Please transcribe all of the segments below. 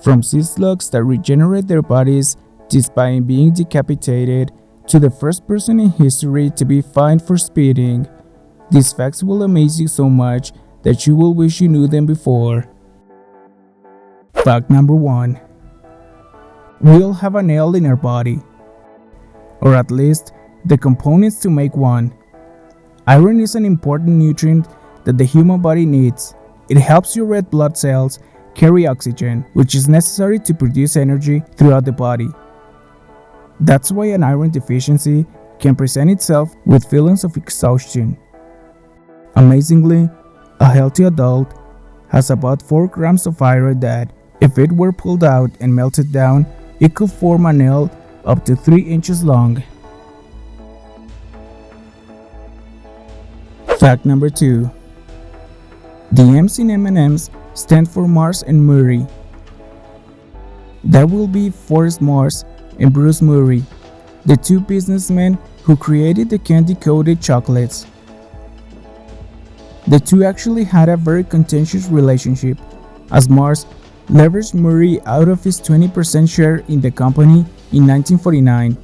From sea slugs that regenerate their bodies despite being decapitated, to the first person in history to be fined for speeding. These facts will amaze you so much that you will wish you knew them before. Fact number 1. We all have a nail in our body, or at least the components to make one. Iron is an important nutrient that the human body needs. It helps your red blood cells carry oxygen, which is necessary to produce energy throughout the body. That's why an iron deficiency can present itself with feelings of exhaustion. Amazingly, a healthy adult has about 4 grams of iron that, if it were pulled out and melted down, it could form a nail up to 3 inches long. Fact number 2. The M's in M&M's stand for Mars and Murray. That will be Forrest Mars and Bruce Murray, the 2 businessmen who created the candy-coated chocolates. The 2 actually had a very contentious relationship, as Mars leveraged Murray out of his 20% share in the company in 1949,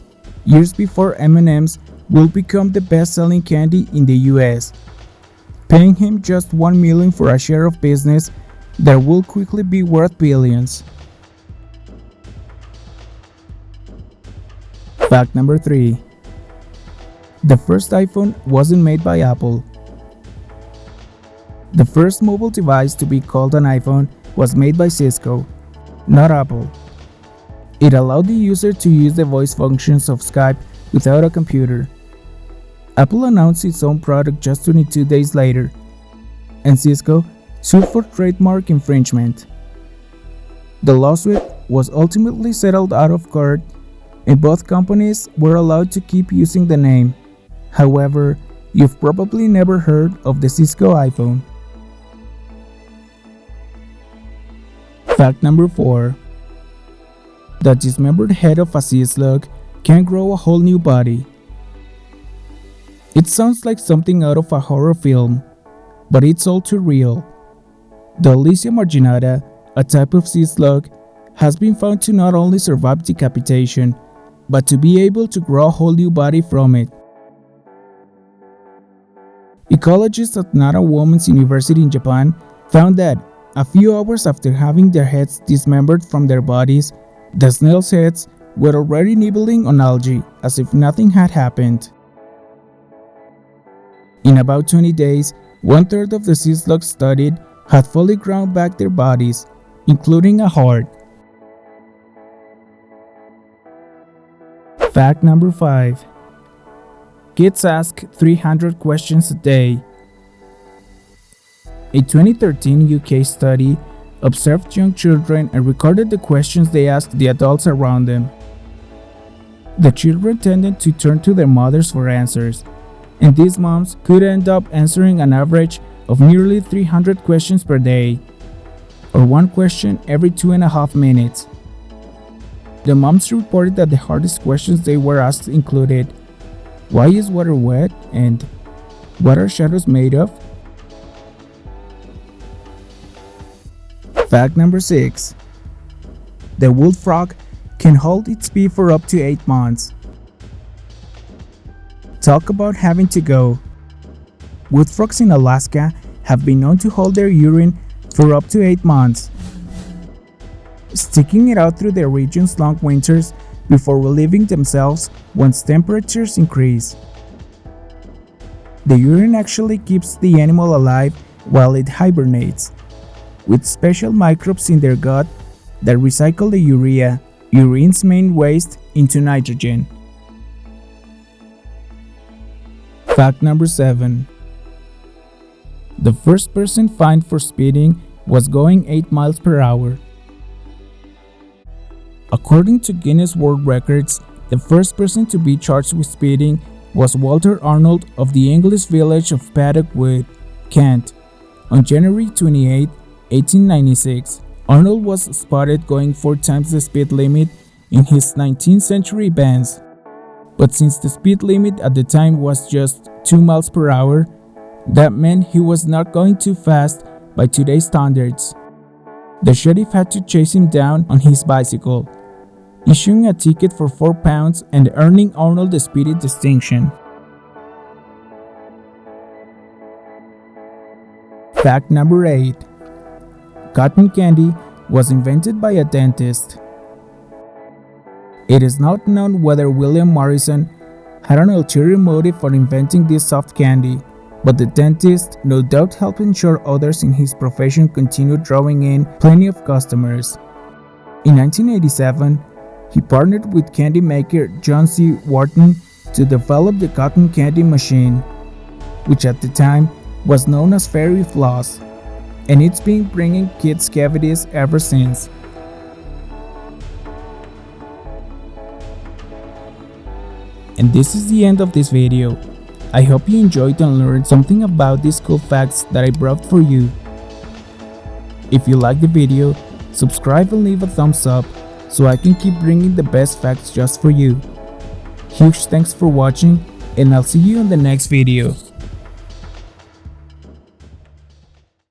years before M&M's will become the best-selling candy in the US, paying him just $1 million for a share of business that will quickly be worth billions. Fact number 3. The first iPhone wasn't made by Apple. The first mobile device to be called an iPhone was made by Cisco, not Apple. It allowed the user to use the voice functions of Skype without a computer. Apple announced its own product just 22 days later, and Cisco sued for trademark infringement. The lawsuit was ultimately settled out of court, and both companies were allowed to keep using the name. However, you've probably never heard of the Cisco iPhone. Fact number 4. The dismembered head of a sea slug can grow a whole new body. It sounds like something out of a horror film, but it's all too real. The Elysia marginata, a type of sea slug, has been found to not only survive decapitation, but to be able to grow a whole new body from it. Ecologists at Nara Women's University in Japan found that, a few hours after having their heads dismembered from their bodies, the snails' heads were already nibbling on algae as if nothing had happened. In about 20 days, 1/3 of the sea slugs studied had fully grown back their bodies, including a heart. Fact number 5. Kids ask 300 questions a day. A 2013 UK study observed young children and recorded the questions they asked the adults around them. The children tended to turn to their mothers for answers, and these moms could end up answering an average of nearly 300 questions per day, or 1 question every 2.5 minutes. The moms reported that the hardest questions they were asked included, "Why is water wet?" and "What are shadows made of?" Fact number 6. The wood frog can hold its pee for up to 8 months. Talk about having to go. Wood frogs in Alaska have been known to hold their urine for up to 8 months, sticking it out through their region's long winters before relieving themselves once temperatures increase. The urine actually keeps the animal alive while it hibernates, with special microbes in their gut that recycle the urea, urine's main waste, into nitrogen. Fact number 7. The first person fined for speeding was going 8 miles per hour. According to Guinness World Records, the first person to be charged with speeding was Walter Arnold of the English village of Paddock Wood, Kent. On January 28, 1896, Arnold was spotted going 4 times the speed limit in his 19th century Benz. But since the speed limit at the time was just 2 miles per hour, that meant he was not going too fast by today's standards. The sheriff had to chase him down on his bicycle, issuing a ticket for £4 and earning Arnold the Speedy distinction. Fact number 8. Cotton candy was invented by a dentist. It is not known whether William Morrison had an ulterior motive for inventing this soft candy, but the dentist no doubt helped ensure others in his profession continued drawing in plenty of customers. In 1987, he partnered with candy maker John C. Wharton to develop the cotton candy machine, which at the time was known as Fairy Floss, and it's been bringing kids cavities ever since. And this is the end of this video. I hope you enjoyed and learned something about these cool facts that I brought for you. If you liked the video, subscribe and leave a thumbs up so I can keep bringing the best facts just for you. Huge thanks for watching, and I'll see you in the next video.